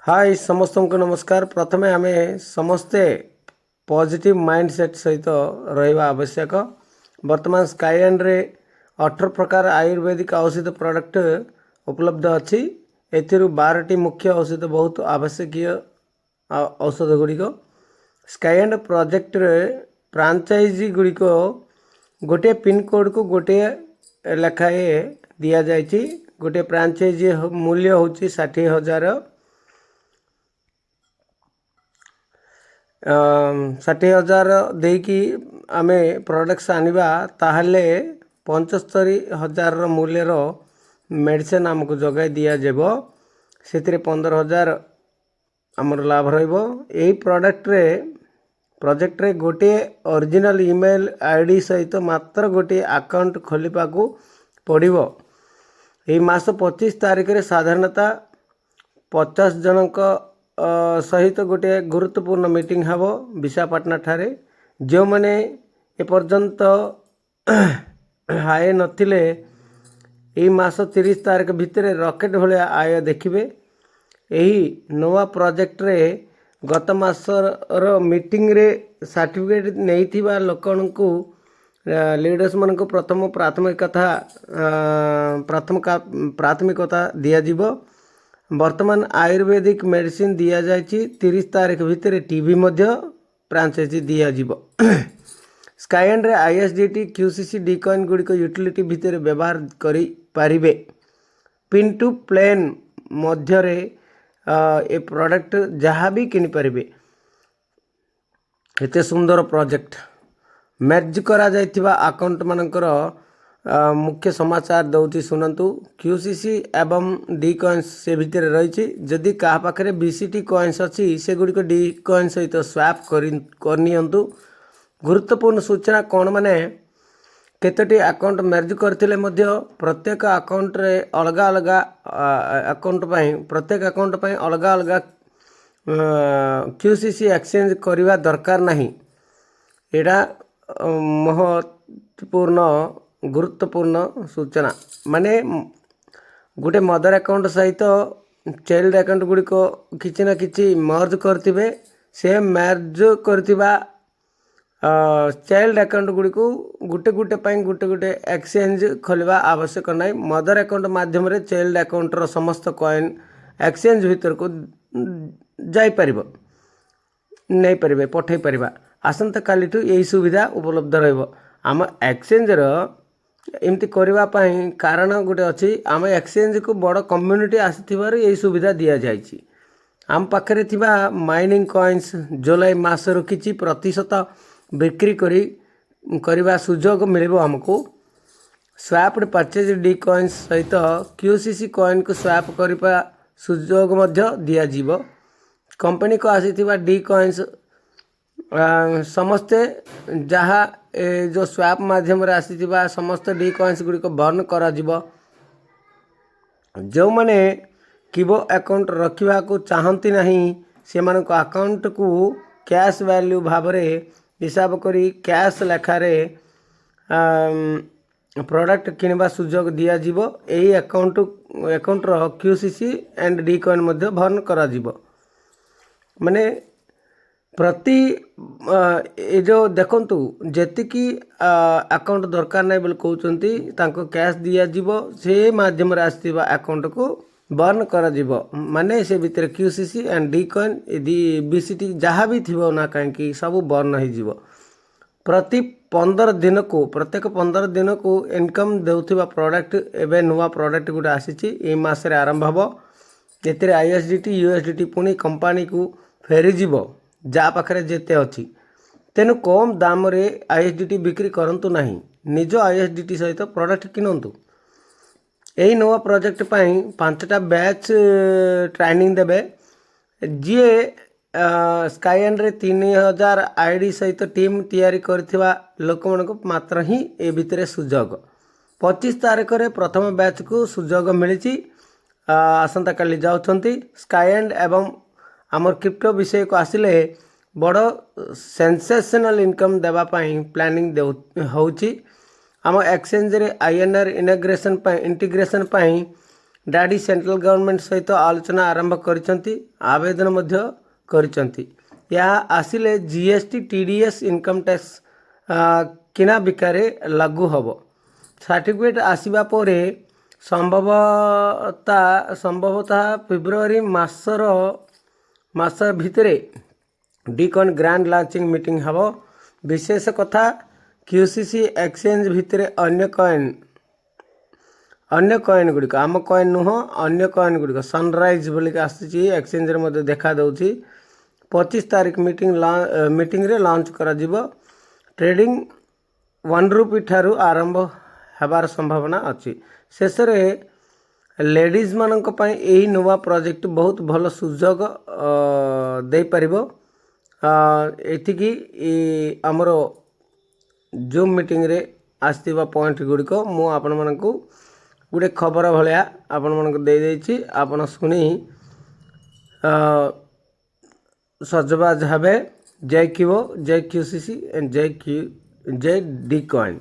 हाय समस्त को नमस्कार। प्रथमे आम समस्ते पॉजिटिव माइंडसेट सहित रहिबा आवश्यक। वर्तमान स्काईएंड रे 18 प्रकार आयुर्वेदिक औषध प्रोडक्ट उपलब्ध अच्छी। एथिरु 12टी मुख्य औषध बहुत आवश्यक औषध गुड़िक स्काईएंड प्रोजेक्ट रे फ्रांचाइजी गुड़िक गोटे पिन कोड को गोटे लेखाए दि जाइए। गोटे फ्रांचाइजी मूल्य हूँ 60,000। 60,000 देकी आमे प्रोडक्ट्स आनिबा ताहले 75,000 मूल्यर मेडिसिन आमको जगाई दिया जेबो। सेतिरे 15,000 आमर लाभ रहिबो। एही प्रोजेक्ट रे गोटे ओरिजिनल ईमेल आईडी सहित मात्र गोटे अकाउंट खोलिबाकू पड़िबो। एही मास 25 तारिख रे साधारणतः 50 जनक सहित गोटे गुरुत्वपूर्ण मीटिंग हम विशाखापट्टना ठारे। जो मैंने एपर्यंत आय नथिले यही मास 30 तारिख भितर रॉकेट भाया आय देखिए। यही नवा प्रोजेक्ट रे गत मासर मीटिंग रे सर्टिफिकेट नहीं लोक लीडर्स मान को प्रथम प्राथमिकता दिज्व। वर्तमान आयुर्वेदिक मेडिसिन दि जाए 30 तारिख भितर टीवी फ्रांचाइजी दिज्व। स्काईएंड रे आईएसडीटी क्यूसीसी डिकॉइन गुड़िक यूटिलिटी भितर व्यवहार करि पारिबे। पिन टू प्लेन मध्यरे ए प्रोडक्ट जहाँ भी किनि पारिबे। एते सुंदर प्रोजेक्ट मैच करा जाइथिबा अकाउंट मानकर मुख्य समाचार दौती शुणु। क्यूसीसी एवं डी कॉइन्स से भितर रही। जदि क्या पाखे बीसीटी कॉइन्स अच्छी से गुड़िक डी कॉइन सहित स्वैप करनियंतु। गुरुत्वपूर्ण सूचना कौन माने केतोटी अकाउंट मर्ज करथिले मध्य प्रत्येक अकाउंट रे अलग अलग अकाउंट पई प्रत्येक अकाउंट पई अलग अलग क्यूसीसी एक्सचेंज करवा दरकार नहीं। एटा महत्वपूर्ण गुरुत्वपूर्ण सूचना माने गोटे मदर अकाउंट सहित चाइल्ड अकाउंट गुड़िक किसी ना किसी मर्ज करथिबे। से मर्ज करथिबा चाइल्ड अकाउंट गुड़िक गुटे गुटे पाई गुटे गुटे एक्सचेंज खोलवा आवश्यक नहीं। मदर अकाउंट माध्यम रे चाइल्ड अकाउंट रो समस्त कॉइन एक्सचेंज भीतर को जाई परिबो नहीं पारे पठे पारिबा। आसंता काली यही सुविधा उपलब्ध रहिबो। आम एक्सचेंज रो एमती करबा पई कारण गोटे अच्छी। आम एक्सचेंज को बड़ कम्युनिटी आसीथिबार यही सुविधा दि जाइए। आम पाखरे थिबा माइनिंग कॉइन्स जुलाई मासर किछि प्रतिशत बिक्री करवा सुजोग मिलिबो। हमको स्वैप्ड परचेज डी कॉइन्स सहित क्यूसीसी कॉइन को स्वैप करबा सुजोग मध्य दिया जीवो। कंपनी को आसीथिबा डी कॉइन्स समस्ते जहाँ जो स्वैप माध्यम रे आसीथिबा समस्त डी कॉइन्स गुड़िक बर्न करा जीवो। जो माने कीबो अकाउंट रखिबा को चाहंती नहीं से मानक अकाउंट को कैश वैल्यू भाव रे हिसाब करी कैश लेखारे प्रोडक्ट किनबा सुजोग दिया जीवो। एही अकाउंट रो क्यूसीसी एंड डी कॉइन मध्य बर्न करा जीवो। माने प्रति ये जो देखंतु जेतिकी अकाउंट दरकार नहीं बोल कहउचंती तांको कैश दिया जीवो। से माध्यम रे आस्थिबा अकाउंट को बर्न करा जीवो। माने से भीतर क्यूसीसी एंड डी कॉइन बीसीटी जहाँ भी थिबो ना कहीं सब बर्न हो जीवो। प्रति 15 दिन को प्रत्येक 15 दिन को इनकम देउथिबा प्रोडक्ट एबे नुवा प्रोडक्ट गुडा आसीची। ए मास रे आरंभ हबो। एतिरे आईएसडीटी यूएसडीटी पुनी कंपनी को फेरी जीवो जा पाखरे जेते अच्छी। तेनु कम दाम रे आईएसडीटी बिक्री करंतु नहीं। निज आईएसडीटी सहित प्रोडक्ट किनंतु। यही नवा प्रोजेक्ट पाई 5टा बैच ट्रेनिंग देबे। जी स्काईएंड रे 3,000 आईडी सहित टीम तैयारी करथिबा लोक मानको मात्र ही ए भितरे सुजोग। 25 तारिख रे प्रथम बैच को सुजोग मिलिची। आसंता काली जाउछंती स्काईएंड एवं आमर क्रिप्टो विषय को आसिले बड़ सेंसेशनल इनकम देवा पाई प्लानिंग होउची। आम एक्सचेंज रे आईएनआर इंटीग्रेशन पाई ଡାଡି ସେଣ୍ଟ୍ରାଲ ଗଭର୍ଣ୍ଣମେଣ୍ଟ ସହିତ ଆଲୋଚନା ଆରମ୍ଭ କରିଛନ୍ତି, ଆବେଦନ ମଧ୍ୟ କରିଛନ୍ତି। ଏହା ଆସିଲେ ଜିଏସ୍ଟି TDS ଇନକମ୍ ଟ୍ୟାକ୍ସ କିଣା ବିକାରେ ଲାଗୁ ହେବ। ସାର୍ଟିଫିକେଟ୍ ଆସିବା ପରେ ସମ୍ଭବତଃ ଫେବୃଆରୀ ମାସ ଭିତରେ ଡିକଏନ୍ ଗ୍ରାଣ୍ଡ ଲଞ୍ଚିଂ ମିଟିଂ ହେବ। ବିଶେଷ କଥା, QCC ଏକ୍ସଚେଞ୍ଜ ଭିତରେ ଅନ୍ୟ କଏନ୍ ଗୁଡ଼ିକ, ଆମ କଏନ୍ ନୁହଁ, ଅନ୍ୟ କଏନ୍ ଗୁଡ଼ିକ ସନରାଇଜ୍ ବୋଲିକି ଆସୁଛି, ଏକ୍ସଚେଞ୍ଜରେ ମଧ୍ୟ ଦେଖାଦେଉଛି। 25 ତାରିଖ ମିଟିଂରେ ଲଞ୍ଚ କରାଯିବ। ଟ୍ରେଡିଂ 1 ରୂପୀ ଠାରୁ ଆରମ୍ଭ ହେବାର ସମ୍ଭାବନା ଅଛି। ଶେଷରେ ଲେଡ଼ିଜ୍ ମାନଙ୍କ ପାଇଁ ଏହି ନୂଆ ପ୍ରୋଜେକ୍ଟ ବହୁତ ଭଲ ସୁଯୋଗ ଦେଇପାରିବ। ଏତିକି ଆମର ଜୁମ୍ ମିଟିଂରେ ଆସିଥିବା ପଏଣ୍ଟ ଗୁଡ଼ିକ ମୁଁ ଆପଣମାନଙ୍କୁ ଗୋଟେ ଖବର ଭଳିଆ ଆପଣମାନଙ୍କୁ ଦେଇଦେଇଛି। ଆପଣ ଶୁଣି ସଜବାଜ ହେବେ। ଜୟ QCC and ଜୟ ଡିକଏନ୍।